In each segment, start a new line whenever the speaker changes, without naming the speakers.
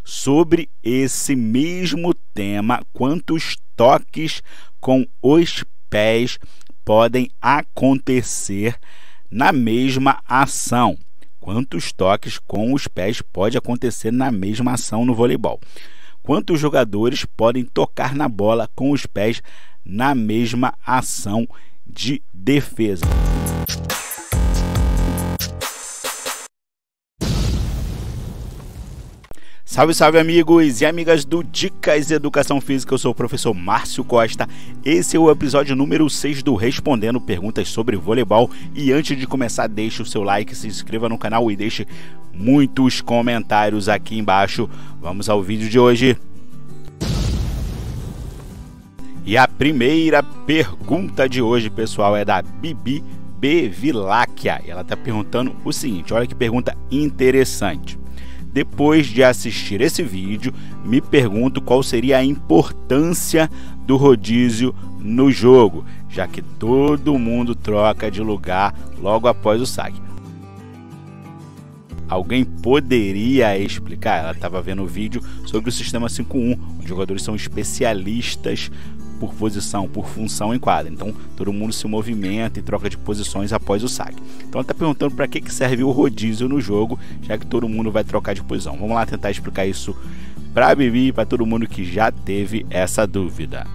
sobre esse mesmo tema: quantos toques com os pés podem acontecer na mesma ação? Quantos toques com os pés pode acontecer na mesma ação no voleibol? Quantos jogadores podem tocar na bola com os pés na mesma ação de defesa? Salve, salve amigos e amigas do Dicas Educação Física, eu sou o professor Márcio Costa. Esse é o episódio número 6 do Respondendo Perguntas sobre Voleibol. E antes de começar, deixe o seu like, se inscreva no canal e deixe muitos comentários aqui embaixo. Vamos ao vídeo de hoje. E a primeira pergunta de hoje, pessoal, é da Bibi Bevilacqua. E ela está perguntando o seguinte: olha que pergunta interessante. Depois de assistir esse vídeo, me pergunto qual seria a importância do rodízio no jogo, já que todo mundo troca de lugar logo após o saque. Alguém poderia explicar? Ela estava vendo o vídeo sobre o sistema 5-1, onde os jogadores são especialistas por posição, por função em quadra. Então, todo mundo se movimenta e troca de posições após o saque. Então, ela está perguntando para que serve o rodízio no jogo, já que todo mundo vai trocar de posição. Vamos lá tentar explicar isso para a Bibi e para todo mundo que já teve essa dúvida.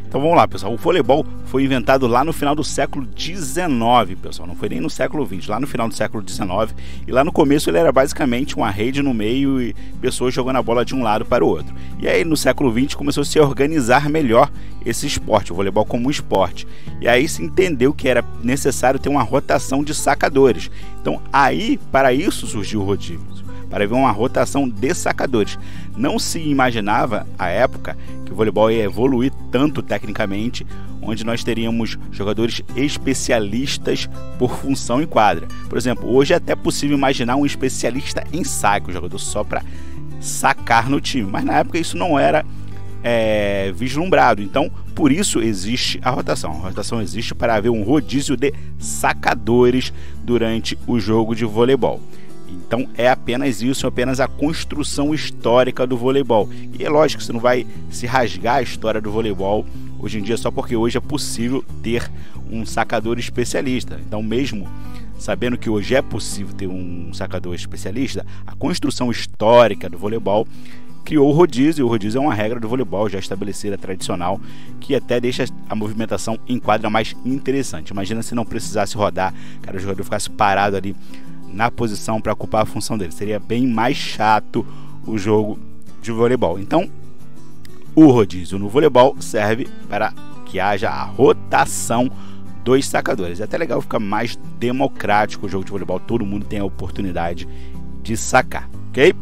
Então vamos lá, pessoal. O voleibol foi inventado lá no final do século XIX, pessoal. Não foi nem no século XX, lá no final do século XIX. E lá no começo ele era basicamente uma rede no meio e pessoas jogando a bola de um lado para o outro. E aí no século XX começou a se organizar melhor esse esporte, o voleibol como um esporte. E aí se entendeu que era necessário ter uma rotação de sacadores. Então aí, para isso surgiu o rodízio, para ver uma rotação de sacadores. Não se imaginava, à época, que o voleibol ia evoluir tanto tecnicamente, onde nós teríamos jogadores especialistas por função em quadra. Por exemplo, hoje é até possível imaginar um especialista em saque, um jogador só para sacar no time, mas na época isso não era vislumbrado. Então, por isso existe a rotação. A rotação existe para haver um rodízio de sacadores durante o jogo de voleibol. Então é apenas isso, é apenas a construção histórica do voleibol. E é lógico que você não vai se rasgar a história do voleibol hoje em dia só porque hoje é possível ter um sacador especialista. Então, mesmo sabendo que hoje é possível ter um sacador especialista, a construção histórica do voleibol criou o rodízio. E o rodízio é uma regra do voleibol já estabelecida, tradicional, que até deixa a movimentação em quadra mais interessante. Imagina se não precisasse rodar, o jogador ficasse parado ali na posição para ocupar a função dele. Seria bem mais chato o jogo de voleibol. Então, o rodízio no voleibol serve para que haja a rotação dos sacadores. É até legal, ficar mais democrático o jogo de voleibol. Todo mundo tem a oportunidade de sacar, ok?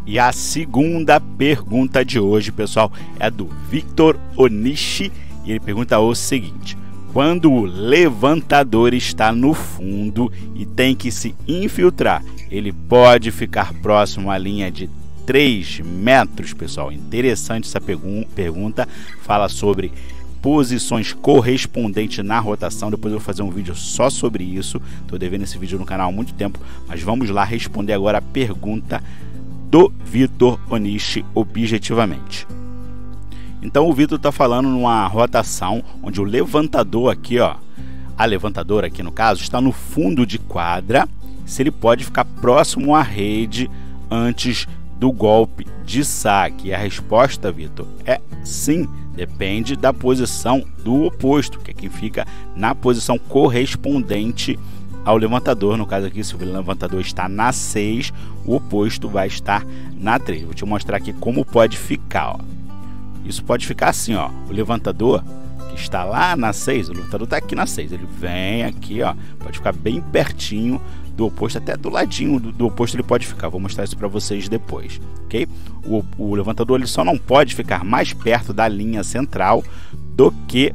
E a segunda pergunta de hoje, pessoal, é do Victor Onishi. E ele pergunta o seguinte: quando o levantador está no fundo e tem que se infiltrar, ele pode ficar próximo à linha de 3 metros, pessoal? Interessante essa pergunta. Fala sobre posições correspondentes na rotação. Depois eu vou fazer um vídeo só sobre isso. Estou devendo esse vídeo no canal há muito tempo, mas vamos lá responder agora a pergunta do Victor Onishi objetivamente. Então o Vitor está falando numa rotação onde o levantador aqui, ó, a levantadora aqui no caso, está no fundo de quadra, se ele pode ficar próximo à rede antes do golpe de saque. E a resposta, Vitor, é sim, depende da posição do oposto, que é quem fica na posição correspondente ao levantador. No caso aqui, se o levantador está na 6, o oposto vai estar na 3. Vou te mostrar aqui como pode ficar, ó. Isso pode ficar assim, ó. O levantador que está lá na 6, o levantador está aqui na 6. Ele vem aqui, ó. Pode ficar bem pertinho do oposto, até do ladinho do oposto ele pode ficar. Vou mostrar isso para vocês depois, ok? O levantador ele só não pode ficar mais perto da linha central do que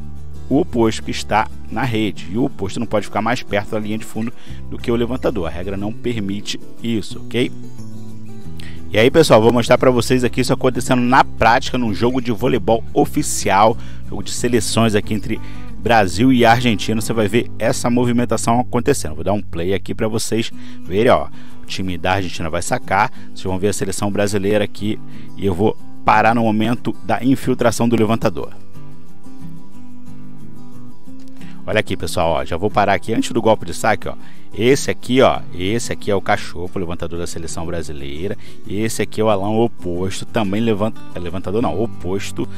o oposto que está na rede. E o oposto não pode ficar mais perto da linha de fundo do que o levantador. A regra não permite isso, ok? E aí, pessoal, vou mostrar para vocês aqui isso acontecendo na prática num jogo de voleibol oficial, jogo de seleções aqui entre Brasil e Argentina, você vai ver essa movimentação acontecendo. Vou dar um play aqui para vocês verem, ó. O time da Argentina vai sacar, vocês vão ver a seleção brasileira aqui e eu vou parar no momento da infiltração do levantador. Olha aqui, pessoal, ó, já vou parar aqui antes do golpe de saque, ó. Esse aqui é o Cachopa, o levantador da seleção brasileira. Esse aqui é o Alan oposto, também levantador não, oposto.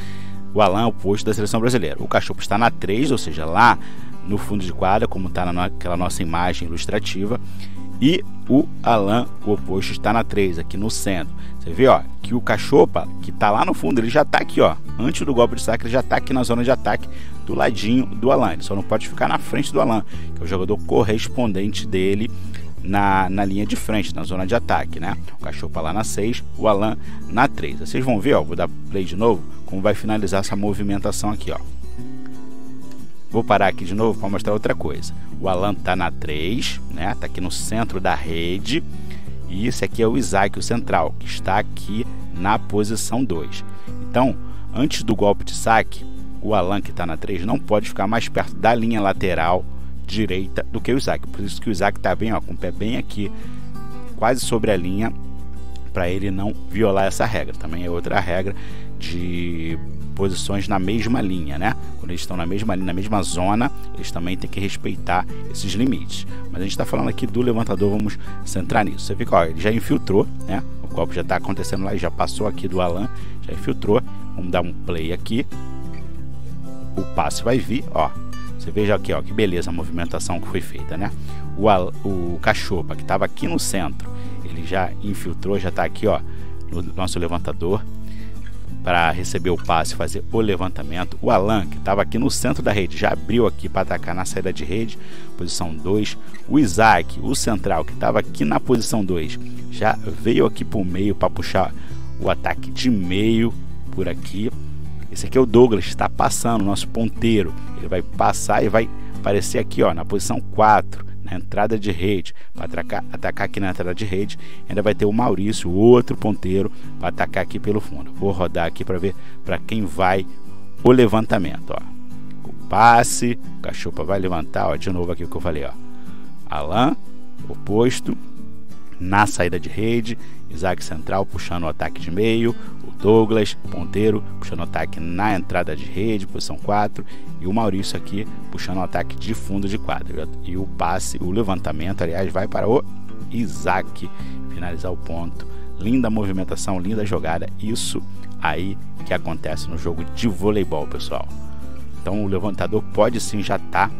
O Alan oposto da seleção brasileira. O Cachopa está na 3, ou seja, lá no fundo de quadra, como está naquela nossa imagem ilustrativa. E o Alan, o oposto, está na 3, aqui no centro. Você vê, ó, que o Cachopa, que está lá no fundo, ele já está aqui, ó. Antes do golpe de saque, ele já está aqui na zona de ataque, do ladinho do Alan. Ele só não pode ficar na frente do Alan, que é o jogador correspondente dele na linha de frente, na zona de ataque, né? O Cachopa lá na 6, o Alan na 3. Vocês vão ver, ó, vou dar play de novo, como vai finalizar essa movimentação aqui, ó. Vou parar aqui de novo para mostrar outra coisa. O Alan tá na 3, né? Tá aqui no centro da rede. E esse aqui é o Isaac, o central, que está aqui na posição 2. Então, antes do golpe de saque, o Alan, que está na 3, não pode ficar mais perto da linha lateral direita do que o Isaac. Por isso que o Isaac está bem, ó, com o pé bem aqui, quase sobre a linha, para ele não violar essa regra. Também é outra regra de posições na mesma linha, né? Quando eles estão na mesma linha, na mesma zona, eles também têm que respeitar esses limites. Mas a gente está falando aqui do levantador, vamos centrar nisso. Você vê que, ó, ele já infiltrou, né? O golpe já está acontecendo lá e já passou aqui do Alan, já infiltrou. Vamos dar um play aqui. O passe vai vir, ó. Você veja aqui, ó, que beleza a movimentação que foi feita, né? O Cachopa, que estava aqui no centro, ele já infiltrou, já está aqui, ó, no nosso levantador, para receber o passe e fazer o levantamento. O Alan, que estava aqui no centro da rede, já abriu aqui para atacar na saída de rede, posição 2. O Isaac, o central, que estava aqui na posição 2, já veio aqui para o meio para puxar o ataque de meio por aqui. Esse aqui é o Douglas, está passando, nosso ponteiro. Ele vai passar e vai aparecer aqui, ó, na posição 4, na entrada de rede, para atacar aqui na entrada de rede. Ainda vai ter o Maurício, outro ponteiro, para atacar aqui pelo fundo. Vou rodar aqui para ver para quem vai o levantamento, ó. O passe, o Cachopa vai levantar, ó, de novo aqui o que eu falei, ó. Alan, oposto, na saída de rede. Isaac central puxando o ataque de meio. O Douglas, ponteiro, puxando o ataque na entrada de rede, posição 4. E o Maurício aqui puxando o ataque de fundo de quadra. E o passe, o levantamento, aliás, vai para o Isaac finalizar o ponto. Linda movimentação, linda jogada. Isso aí que acontece no jogo de voleibol, pessoal. Então o levantador pode sim já estar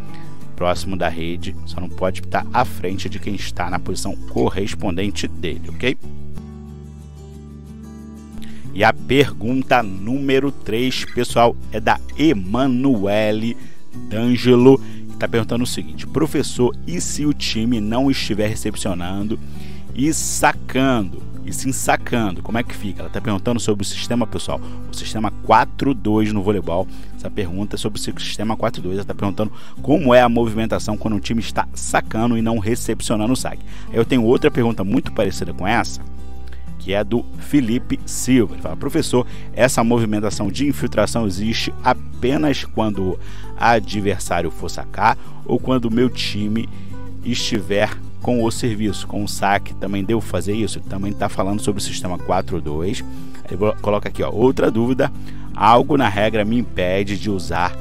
próximo da rede, só não pode estar à frente de quem está na posição correspondente dele, ok? E a pergunta número 3, pessoal, é da Emanuele D'Angelo, que está perguntando o seguinte: professor, e se o time não estiver recepcionando e sacando, e sim sacando, como é que fica? Ela está perguntando sobre o sistema, pessoal, o sistema 4-2 no voleibol. Essa pergunta é sobre o sistema 4-2. Ela está perguntando como é a movimentação quando o time está sacando e não recepcionando o saque. Eu tenho outra pergunta muito parecida com essa, que é do Felipe Silva. Ele fala: professor, essa movimentação de infiltração existe apenas quando o adversário for sacar ou quando o meu time estiver com o serviço, com o saque, também devo fazer isso? Ele também está falando sobre o sistema 4-2. Ele coloca aqui, ó, outra dúvida: algo na regra me impede de usar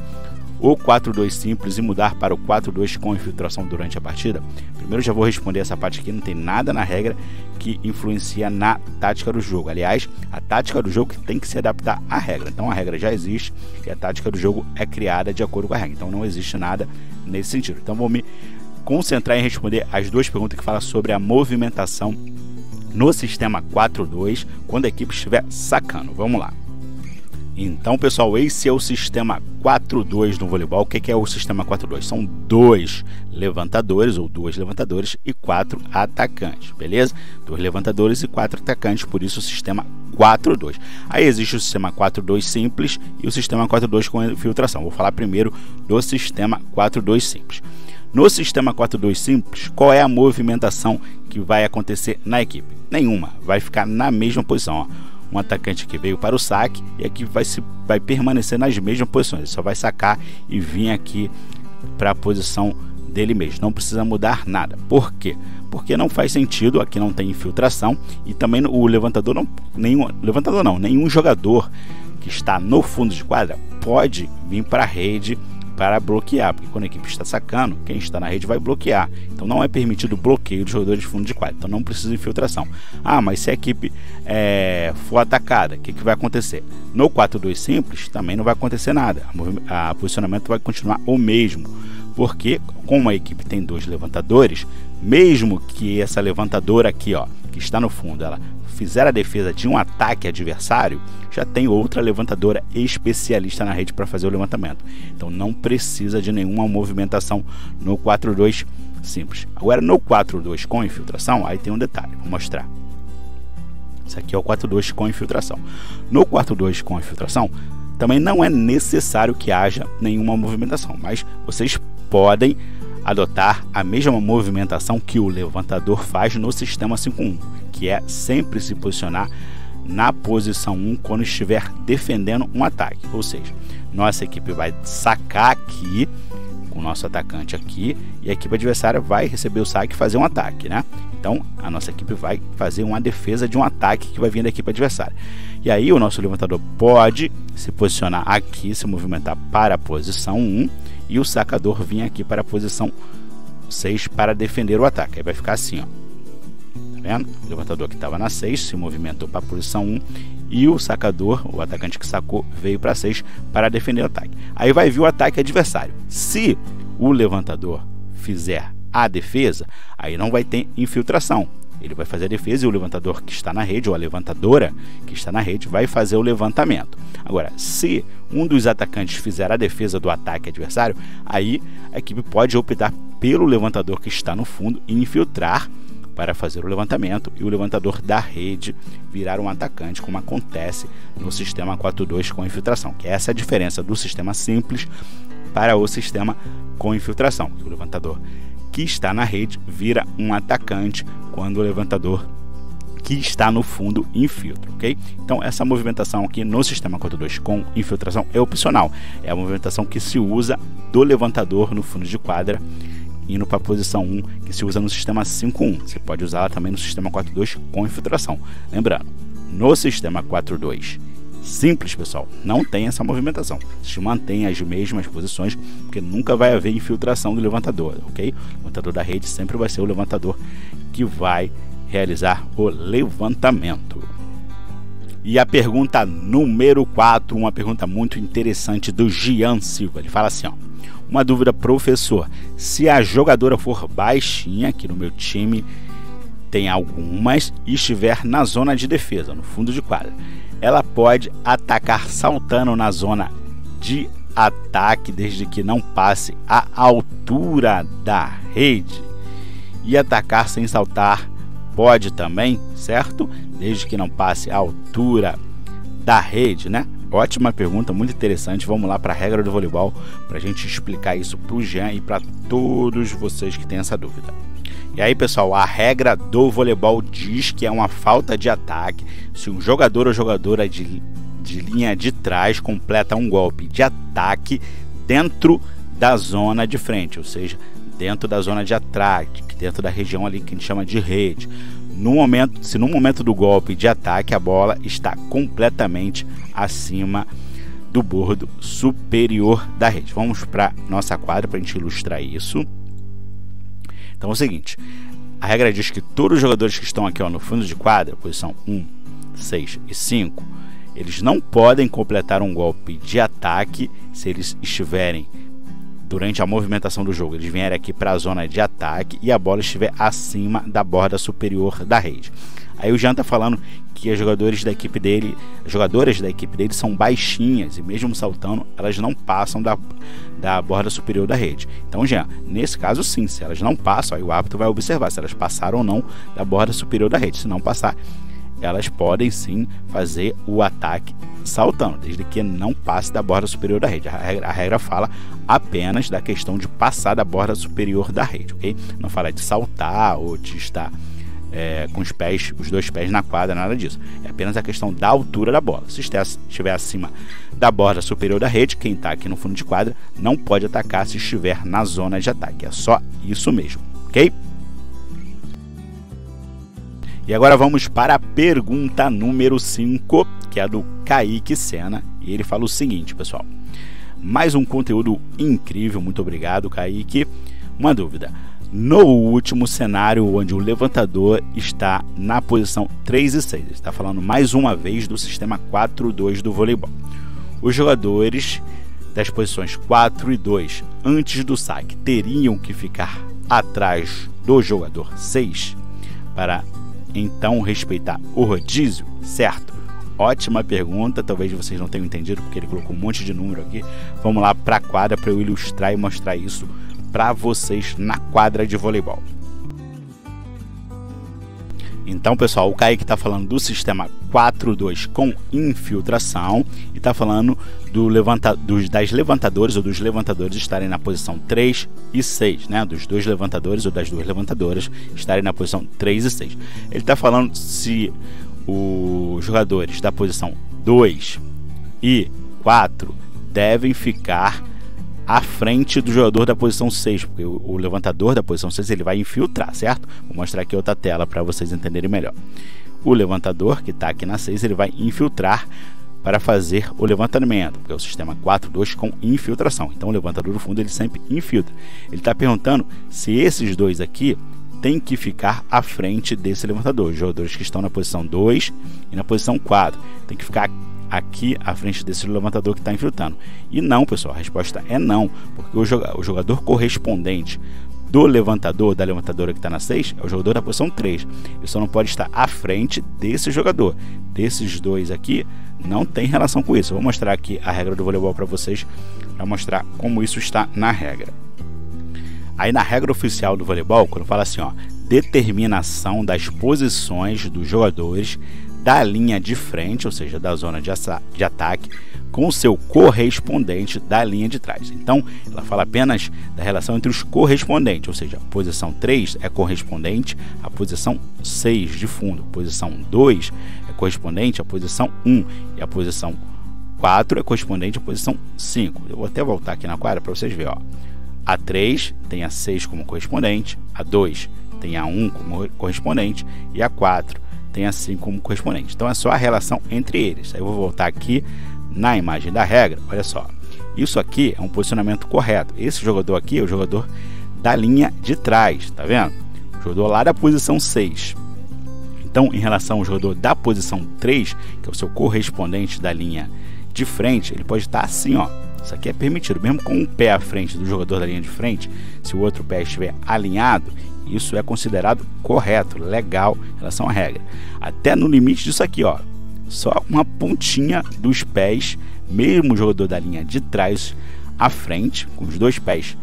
o 4-2 simples e mudar para o 4-2 com infiltração durante a partida? Primeiro já vou responder essa parte aqui. Não tem nada na regra que influencia na tática do jogo. Aliás, a tática do jogo tem que se adaptar à regra. Então a regra já existe e a tática do jogo é criada de acordo com a regra. Então não existe nada nesse sentido. Então vou me concentrar em responder as duas perguntas que falam sobre a movimentação no sistema 4-2 quando a equipe estiver sacando. Vamos lá. Então, pessoal, esse é o sistema 4-2 no voleibol. O que é o sistema 4-2? São 2 levantadores ou 2 levantadoras e 4 atacantes, beleza? 2 levantadores e 4 atacantes, por isso o sistema 4-2. Aí existe o sistema 4-2 simples e o sistema 4-2 com infiltração. Vou falar primeiro do sistema 4-2 simples. No sistema 4-2 simples, qual é a movimentação que vai acontecer na equipe? Nenhuma, vai ficar na mesma posição, ó. um atacante que veio para o saque e aqui vai permanecer nas mesmas posições. Ele só vai sacar e vir aqui para a posição dele mesmo. Não precisa mudar nada. Por quê? Porque não faz sentido, aqui não tem infiltração e também o levantador nenhum jogador que está no fundo de quadra pode vir para a rede para bloquear, porque quando a equipe está sacando, quem está na rede vai bloquear. Então não é permitido o bloqueio dos jogadores de fundo de quadra, então não precisa de infiltração. Mas se a equipe for atacada, o que vai acontecer? No 4-2 simples também não vai acontecer nada, o posicionamento vai continuar o mesmo, porque como a equipe tem 2 levantadores, mesmo que essa levantadora aqui, ó, que está no fundo, ela fizer a defesa de um ataque adversário, já tem outra levantadora especialista na rede para fazer o levantamento. Então não precisa de nenhuma movimentação no 4-2 simples. Agora no 4-2 com infiltração, aí tem um detalhe, vou mostrar. Isso aqui é o 4-2 com infiltração. No 4-2 com infiltração, também não é necessário que haja nenhuma movimentação, mas vocês podem adotar a mesma movimentação que o levantador faz no sistema 5-1, que é sempre se posicionar na posição 1 quando estiver defendendo um ataque. Ou seja, nossa equipe vai sacar aqui com o nosso atacante aqui e a equipe adversária vai receber o saque e fazer um ataque, né? Então a nossa equipe vai fazer uma defesa de um ataque que vai vir da equipe adversária. E aí o nosso levantador pode se posicionar aqui, se movimentar para a posição 1 e o sacador vir aqui para a posição 6 para defender o ataque. Aí vai ficar assim, ó. Tá vendo? O levantador que estava na 6 se movimentou para a posição 1 e o sacador, o atacante que sacou, veio para 6 para defender o ataque. Aí vai vir o ataque adversário. Se o levantador fizer a defesa, aí não vai ter infiltração. Ele vai fazer a defesa e o levantador que está na rede, ou a levantadora que está na rede, vai fazer o levantamento. Agora, se um dos atacantes fizer a defesa do ataque adversário, aí a equipe pode optar pelo levantador que está no fundo e infiltrar para fazer o levantamento e o levantador da rede virar um atacante, como acontece no sistema 4-2 com infiltração, que essa é a diferença do sistema simples para o sistema com infiltração. O levantador que está na rede vira um atacante quando o levantador que está no fundo infiltra, ok? Então essa movimentação aqui no sistema 4-2 com infiltração é opcional, é a movimentação que se usa do levantador no fundo de quadra indo para a posição 1, que se usa no sistema 5-1. Você pode usá-la também no sistema 4-2 com infiltração. Lembrando, no sistema 4-2 simples, pessoal, não tem essa movimentação. Se mantém as mesmas posições, porque nunca vai haver infiltração do levantador, ok? O levantador da rede sempre vai ser o levantador que vai realizar o levantamento. E a pergunta número 4, uma pergunta muito interessante do Gian Silva. Ele fala assim, ó: uma dúvida, professor, se a jogadora for baixinha, aqui no meu time tem algumas, e estiver na zona de defesa, no fundo de quadra, ela pode atacar saltando na zona de ataque, desde que não passe a altura da rede? E atacar sem saltar pode também, certo? Desde que não passe a altura da rede, né? Ótima pergunta, muito interessante. Vamos lá para a regra do voleibol para a gente explicar isso para o Jean e para todos vocês que têm essa dúvida. E aí, pessoal, a regra do voleibol diz que é uma falta de ataque se um jogador ou jogadora de linha de trás completa um golpe de ataque dentro da zona de frente, ou seja, dentro da zona de ataque, dentro da região ali que a gente chama de rede. Se no momento do golpe de ataque a bola está completamente acima do bordo superior da rede. Vamos para nossa quadra para a gente ilustrar isso. Então é o seguinte, a regra diz que todos os jogadores que estão aqui, ó, no fundo de quadra, posição 1, 6 e 5, eles não podem completar um golpe de ataque se eles estiverem durante a movimentação do jogo, eles vierem aqui para a zona de ataque e a bola estiver acima da borda superior da rede. Aí o Jean tá falando que as jogadoras da equipe dele são baixinhas e mesmo saltando, elas não passam da borda superior da rede. Então, Jean, nesse caso sim, se elas não passam, aí o árbitro vai observar se elas passaram ou não da borda superior da rede. Se não passar, elas podem sim fazer o ataque saltando, desde que não passe da borda superior da rede. A regra fala apenas da questão de passar da borda superior da rede, ok? Não fala de saltar ou de estar com os dois pés na quadra, nada disso. É apenas a questão da altura da bola. Se estiver acima da borda superior da rede, quem está aqui no fundo de quadra não pode atacar se estiver na zona de ataque. É só isso mesmo, ok? E agora vamos para a pergunta número 5, que é do Kaique Sena. E ele fala o seguinte, pessoal. Mais um conteúdo incrível, muito obrigado, Kaique. Uma dúvida. No último cenário, onde o levantador está na posição 3 e 6, ele está falando mais uma vez do sistema 4-2 do voleibol. Os jogadores das posições 4 e 2, antes do saque, teriam que ficar atrás do jogador 6 para então respeitar o rodízio, certo? Ótima pergunta, talvez vocês não tenham entendido porque ele colocou um monte de número aqui. Vamos lá para a quadra para eu ilustrar e mostrar isso para vocês na quadra de voleibol. Então, pessoal, o Kaique está falando do sistema 4-2 com infiltração e está falando das levantadores ou dos levantadores estarem na posição 3 e 6, né? Dos dois levantadores ou das duas levantadoras estarem na posição 3 e 6. Ele está falando se os jogadores da posição 2 e 4 devem ficar à frente do jogador da posição 6, porque o levantador da posição 6 ele vai infiltrar, certo? Vou mostrar aqui outra tela para vocês entenderem melhor. O levantador que está aqui na 6, ele vai infiltrar para fazer o levantamento, porque é o sistema 4-2 com infiltração. Então o levantador do fundo ele sempre infiltra. Ele está perguntando se esses dois aqui têm que ficar à frente desse levantador. Os jogadores que estão na posição 2 e na posição 4 tem que ficar aqui à frente desse levantador que está infiltrando. E não, pessoal, a resposta é não, porque o jogador correspondente do levantador, da levantadora que está na 6, é o jogador da posição 3. Ele só não pode estar à frente desse jogador. Desses dois aqui, não tem relação com isso. Eu vou mostrar aqui a regra do voleibol para vocês, para mostrar como isso está na regra. Aí na regra oficial do voleibol, quando fala assim, ó, determinação das posições dos jogadores da linha de frente, ou seja, da zona de ataque, com o seu correspondente da linha de trás. Então, ela fala apenas da relação entre os correspondentes, ou seja, a posição 3 é correspondente à posição 6 de fundo, a posição 2 é correspondente à posição 1 e a posição 4 é correspondente à posição 5. Eu vou até voltar aqui na quadra para vocês verem, ó. A 3 tem a 6 como correspondente, a 2 tem a 1 como correspondente e a 4 tem a 5 como correspondente. Então é só a relação entre eles. Aí eu vou voltar aqui na imagem da regra. Olha só, isso aqui é um posicionamento correto. Esse jogador aqui é o jogador da linha de trás, tá vendo? O jogador lá da posição 6. Então, em relação ao jogador da posição 3, que é o seu correspondente da linha de frente, ele pode estar assim, ó. Isso aqui é permitido, mesmo com um pé à frente do jogador da linha de frente, se o outro pé estiver alinhado, isso é considerado correto, legal em relação à regra. Até no limite disso aqui, ó, só uma pontinha dos pés, mesmo o jogador da linha de trás à frente, com os dois pés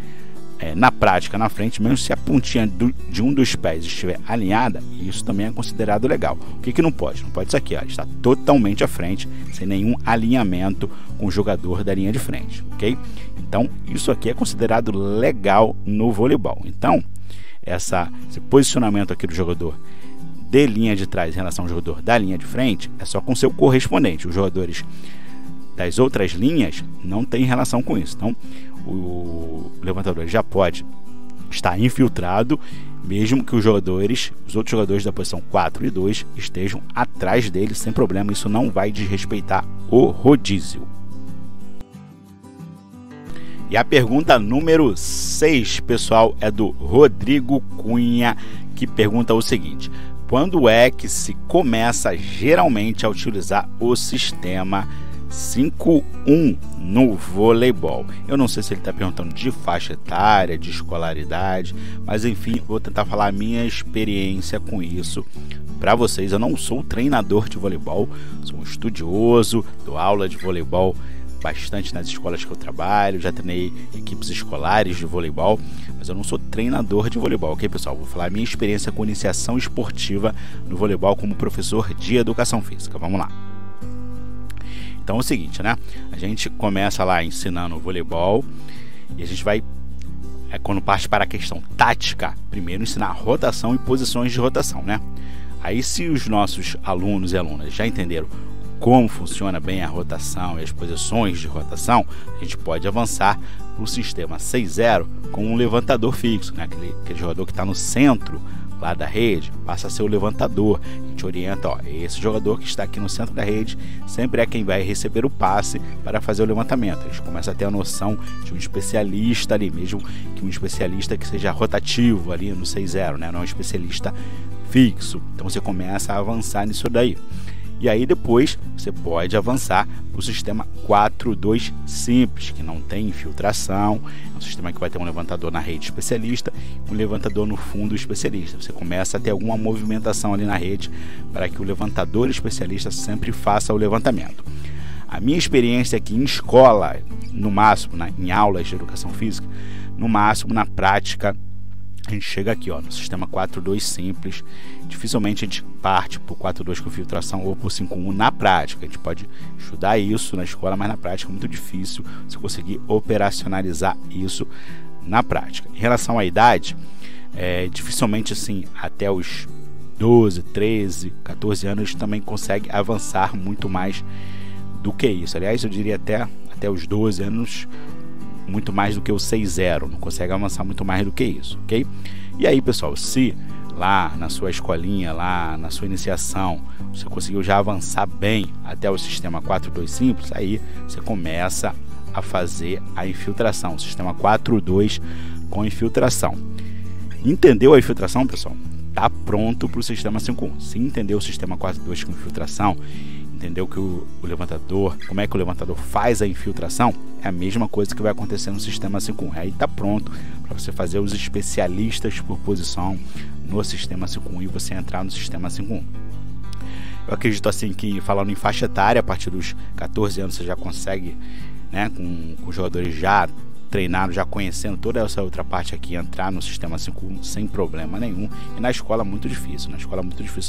na prática na frente, mesmo se a pontinha de um dos pés estiver alinhada, isso também é considerado legal. O que não pode? Não pode isso aqui, ó, está totalmente à frente, sem nenhum alinhamento com o jogador da linha de frente, ok? Então, isso aqui é considerado legal no voleibol. Então, esse posicionamento aqui do jogador de linha de trás em relação ao jogador da linha de frente é só com seu correspondente. Os jogadores das outras linhas não tem relação com isso. Então, o levantador já pode estar infiltrado, mesmo que os outros jogadores da posição 4 e 2 estejam atrás dele sem problema. Isso não vai desrespeitar o rodízio. E a pergunta número 6, pessoal, é do Rodrigo Cunha, que pergunta o seguinte: quando é que se começa geralmente a utilizar o sistema 5-1 no voleibol? Eu não sei se ele está perguntando de faixa etária, de escolaridade, mas enfim, vou tentar falar a minha experiência com isso para vocês. Eu não sou treinador de voleibol, sou um estudioso, dou aula de voleibol bastante nas escolas que eu trabalho, já treinei equipes escolares de voleibol, mas eu não sou treinador de voleibol, ok, pessoal? Vou falar a minha experiência com iniciação esportiva no voleibol como professor de educação física. Vamos lá. Então é o seguinte, né? A gente começa lá ensinando o voleibol e a gente vai, quando parte para a questão tática, primeiro ensinar rotação e posições de rotação, né? Aí, se os nossos alunos e alunas já entenderam como funciona bem a rotação e as posições de rotação, a gente pode avançar para o sistema 6-0 com um levantador fixo, né? Aquele jogador que está no centro lá da rede passa a ser o levantador. A gente orienta, ó, esse jogador que está aqui no centro da rede sempre é quem vai receber o passe para fazer o levantamento. A gente começa a ter a noção de um especialista ali, mesmo que um especialista que seja rotativo ali no 6-0, né? Não um especialista fixo. Então você começa a avançar nisso daí. E aí depois você pode avançar para o sistema 4-2 simples, que não tem infiltração. É um sistema que vai ter um levantador na rede especialista e um levantador no fundo especialista. Você começa a ter alguma movimentação ali na rede para que o levantador especialista sempre faça o levantamento. A minha experiência aqui em escola, no máximo, em aulas de educação física, no máximo na prática, a gente chega aqui, ó, no sistema 4-2 simples. Dificilmente a gente parte para o 4-2 com filtração ou para o 5-1 na prática. A gente pode estudar isso na escola, mas na prática é muito difícil você conseguir operacionalizar isso na prática. Em relação à idade, dificilmente assim, até os 12, 13, 14 anos a gente também consegue avançar muito mais do que isso. Aliás, eu diria até os 12 anos, muito mais do que o 6-0, não consegue avançar muito mais do que isso, ok? E aí, pessoal, se lá na sua escolinha, lá na sua iniciação, você conseguiu já avançar bem até o sistema 4-2 simples, aí você começa a fazer a infiltração, o sistema 4-2 com infiltração. Entendeu a infiltração, pessoal? Tá pronto para o sistema 5-1. Se entendeu o sistema 4-2 com infiltração, entendeu que o levantador, como é que o levantador faz a infiltração, é a mesma coisa que vai acontecer no sistema 5-1. Aí está pronto para você fazer os especialistas por posição no sistema 5-1 e você entrar no sistema 5-1. Eu acredito assim que, falando em faixa etária, a partir dos 14 anos você já consegue, né, com os jogadores já treinados, já conhecendo toda essa outra parte aqui, entrar no sistema 5-1 sem problema nenhum. E na escola é muito difícil,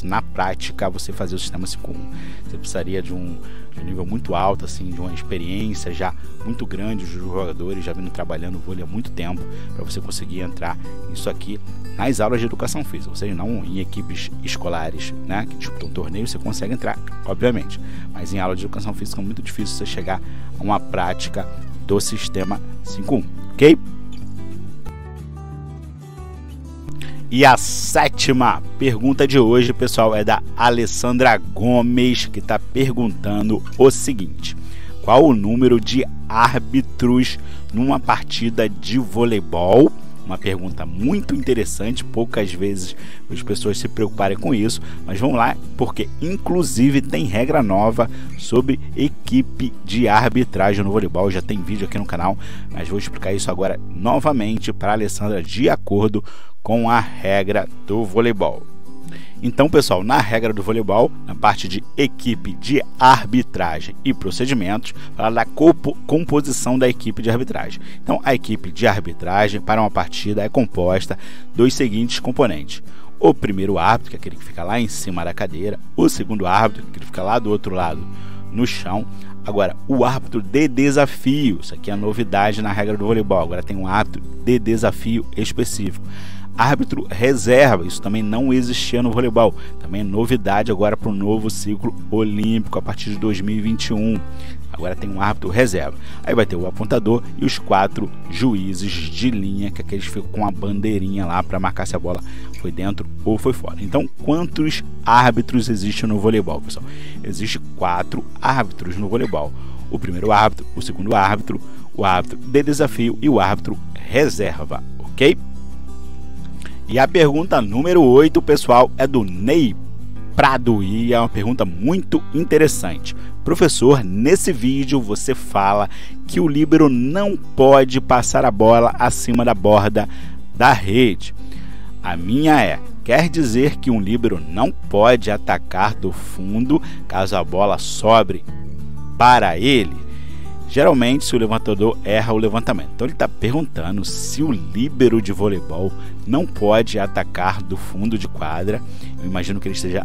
na prática você fazer o sistema 5-1, você precisaria de um nível muito alto, assim, de uma experiência já muito grande dos jogadores, já vindo trabalhando vôlei há muito tempo, para você conseguir entrar nisso aqui nas aulas de educação física, ou seja, não em equipes escolares, né, que disputam torneios. Você consegue entrar, obviamente, mas em aula de educação física é muito difícil você chegar a uma prática do sistema 5-1, ok? E a sétima pergunta de hoje, pessoal, é da Alessandra Gomes, que está perguntando o seguinte: qual o número de árbitros numa partida de voleibol? Uma pergunta muito interessante, poucas vezes as pessoas se preocuparem com isso, mas vamos lá, porque inclusive tem regra nova sobre equipe de arbitragem no voleibol. Já tem vídeo aqui no canal, mas vou explicar isso agora novamente para a Alessandra, de acordo com a regra do voleibol. Então, pessoal, na regra do voleibol, na parte de equipe de arbitragem e procedimentos, fala da composição da equipe de arbitragem. Então, a equipe de arbitragem para uma partida é composta dos seguintes componentes: o primeiro árbitro, que é aquele que fica lá em cima da cadeira; o segundo árbitro, que fica lá do outro lado no chão. Agora, o árbitro de desafio, isso aqui é a novidade na regra do voleibol, agora tem um árbitro de desafio específico. Árbitro reserva, isso também não existia no voleibol, também é novidade agora para o novo ciclo olímpico a partir de 2021. Agora tem um árbitro reserva. Aí vai ter o apontador e os 4 juízes de linha, que aqueles ficam com a bandeirinha lá para marcar se a bola foi dentro ou foi fora. Então, quantos árbitros existem no voleibol, pessoal? Existem 4 árbitros no voleibol: o primeiro árbitro, o segundo árbitro, o árbitro de desafio e o árbitro reserva, ok? E a pergunta número 8, pessoal, é do Ney Prado e é uma pergunta muito interessante. Professor, nesse vídeo você fala que o líbero não pode passar a bola acima da borda da rede. A minha é: quer dizer que um líbero não pode atacar do fundo caso a bola sobre para ele? Geralmente, se o levantador erra o levantamento. Então ele está perguntando se o líbero de voleibol não pode atacar do fundo de quadra. Eu imagino que ele esteja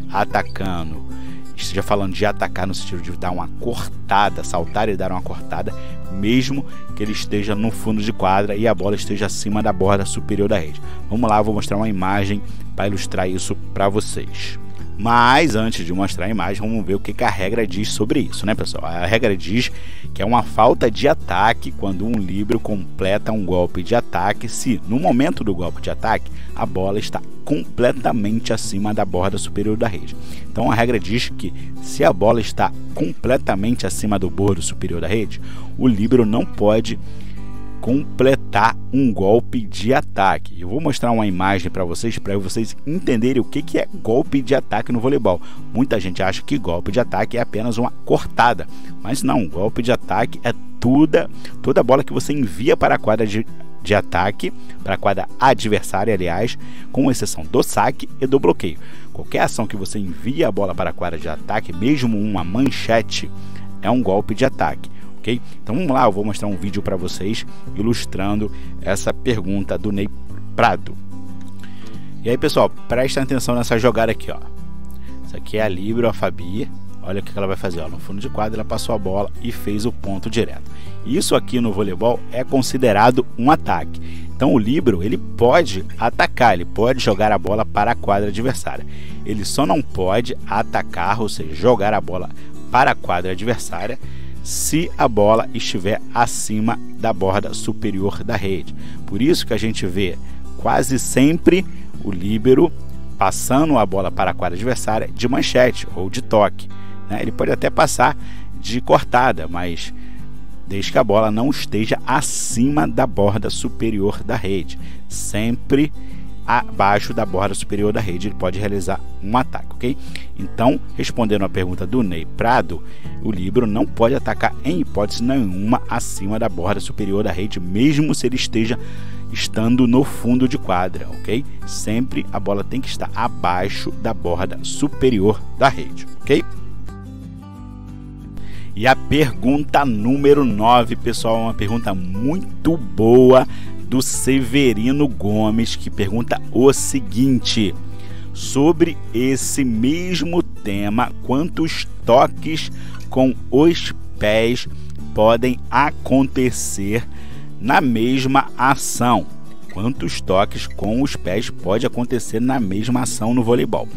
falando de atacar no sentido de dar uma cortada, saltar e dar uma cortada, mesmo que ele esteja no fundo de quadra e a bola esteja acima da borda superior da rede. Vamos lá, vou mostrar uma imagem para ilustrar isso para vocês. Mas antes de mostrar a imagem, vamos ver o que a regra diz sobre isso, né, pessoal? A regra diz que é uma falta de ataque quando um líbero completa um golpe de ataque se, no momento do golpe de ataque, a bola está completamente acima da borda superior da rede. Então a regra diz que se a bola está completamente acima do bordo superior da rede, o líbero não pode completar um golpe de ataque. Eu vou mostrar uma imagem para vocês entenderem o que é golpe de ataque no voleibol. Muita gente acha que golpe de ataque é apenas uma cortada, mas não, golpe de ataque é toda bola que você envia para a quadra de ataque, para a quadra adversária, aliás, com exceção do saque e do bloqueio. Qualquer ação que você envia a bola para a quadra de ataque, mesmo uma manchete, é um golpe de ataque. Okay? Então vamos lá, eu vou mostrar um vídeo para vocês ilustrando essa pergunta do Ney Prado. E aí, pessoal, presta atenção nessa jogada aqui, ó. Isso aqui é a líbero, a Fabi. Olha o que ela vai fazer, ó. No fundo de quadra ela passou a bola e fez o ponto direto. Isso aqui no voleibol é considerado um ataque. Então o líbero, ele pode atacar, ele pode jogar a bola para a quadra adversária. Ele só não pode atacar, ou seja, jogar a bola para a quadra adversária, se a bola estiver acima da borda superior da rede. Por isso que a gente vê quase sempre o líbero passando a bola para a quadra adversária de manchete ou de toque, né? Ele pode até passar de cortada, mas desde que a bola não esteja acima da borda superior da rede. Sempre abaixo da borda superior da rede ele pode realizar um ataque, ok? Então, respondendo a pergunta do Ney Prado, o líbero não pode atacar em hipótese nenhuma acima da borda superior da rede, mesmo se ele estando no fundo de quadra, ok? Sempre a bola tem que estar abaixo da borda superior da rede, ok? E a pergunta número 9, pessoal, é uma pergunta muito boa do Severino Gomes, que pergunta o seguinte: sobre esse mesmo tema, quantos toques com os pés podem acontecer na mesma ação? Quantos toques com os pés pode acontecer na mesma ação no voleibol?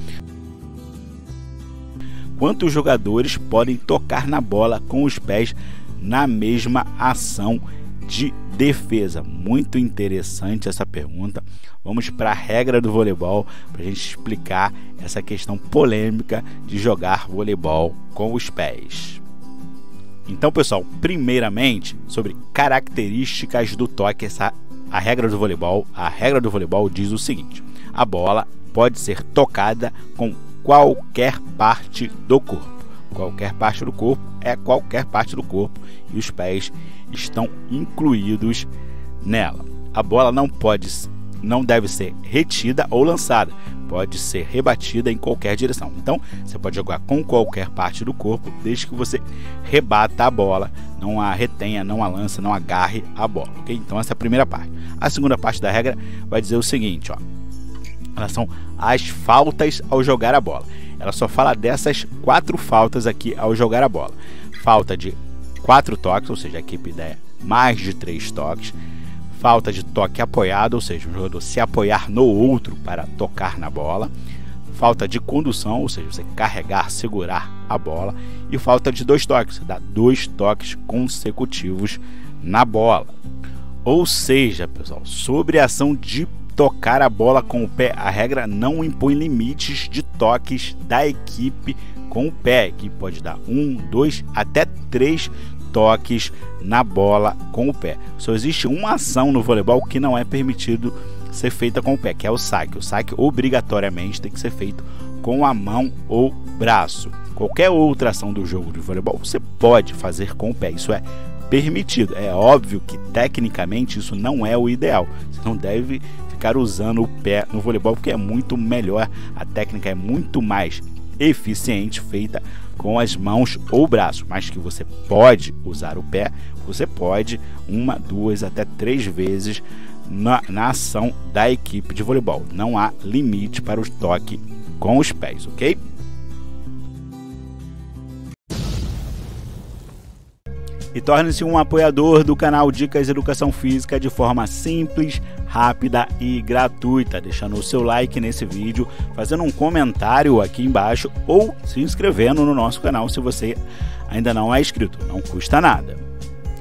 Quantos jogadores podem tocar na bola com os pés na mesma ação de defesa? Muito interessante essa pergunta. Vamos para a regra do voleibol para a gente explicar essa questão polêmica de jogar voleibol com os pés. Então, pessoal, primeiramente, sobre características do toque, a regra do voleibol diz o seguinte: a bola pode ser tocada com qualquer parte do corpo. Qualquer parte do corpo é qualquer parte do corpo e os pés estão incluídos nela. A bola não deve ser retida ou lançada, pode ser rebatida em qualquer direção. Então, você pode jogar com qualquer parte do corpo, desde que você rebata a bola, não a retenha, não a lança, não agarre a bola, ok? Então, essa é a primeira parte. A segunda parte da regra vai dizer o seguinte, ó: elas são as faltas ao jogar a bola. Ela só fala dessas 4 faltas aqui ao jogar a bola. Falta de 4 toques, ou seja, a equipe der mais de 3 toques. Falta de toque apoiado, ou seja, o jogador se apoiar no outro para tocar na bola. Falta de condução, ou seja, você carregar, segurar a bola. E falta de 2 toques, você dá 2 toques consecutivos na bola. Ou seja, pessoal, sobre a ação de tocar a bola com o pé, a regra não impõe limites de toques da equipe com o pé. A equipe pode dar 1, 2, até 3 toques na bola com o pé. Só existe uma ação no voleibol que não é permitido ser feita com o pé, que é o saque. O saque obrigatoriamente tem que ser feito com a mão ou braço. Qualquer outra ação do jogo de voleibol você pode fazer com o pé, isso é permitido. É óbvio que tecnicamente isso não é o ideal. Você não deve ficar usando o pé no voleibol, porque é muito melhor, a técnica é muito mais eficiente feita com as mãos ou braços, mas que você pode usar o pé, você pode 1, 2, até 3 vezes na ação da equipe de voleibol. Não há limite para o toque com os pés, ok? e torne-se um apoiador do canal Dicas Educação Física de forma simples, rápida e gratuita, deixando o seu like nesse vídeo, fazendo um comentário aqui embaixo ou se inscrevendo no nosso canal se você ainda não é inscrito, não custa nada.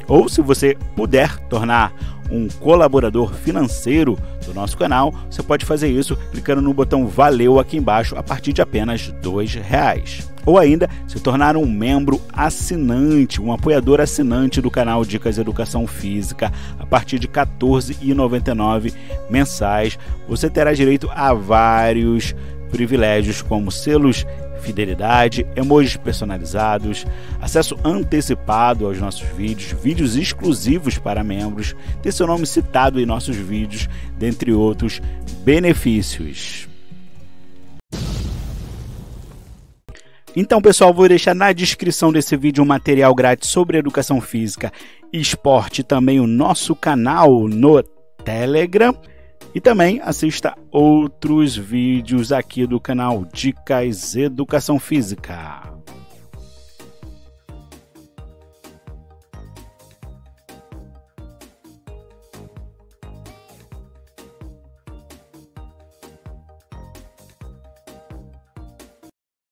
Ou se você puder tornar um colaborador financeiro do nosso canal, você pode fazer isso clicando no botão Valeu aqui embaixo a partir de apenas R$2. Ou ainda se tornar um membro assinante, um apoiador assinante do canal Dicas Educação Física a partir de R$14,99 mensais. Você terá direito a vários privilégios como selos fidelidade, emojis personalizados, acesso antecipado aos nossos vídeos, vídeos exclusivos para membros, ter seu nome citado em nossos vídeos, dentre outros benefícios. Então, pessoal, vou deixar na descrição desse vídeo um material grátis sobre educação física e esporte, e também o nosso canal no Telegram. E também assista outros vídeos aqui do canal Dicas Educação Física.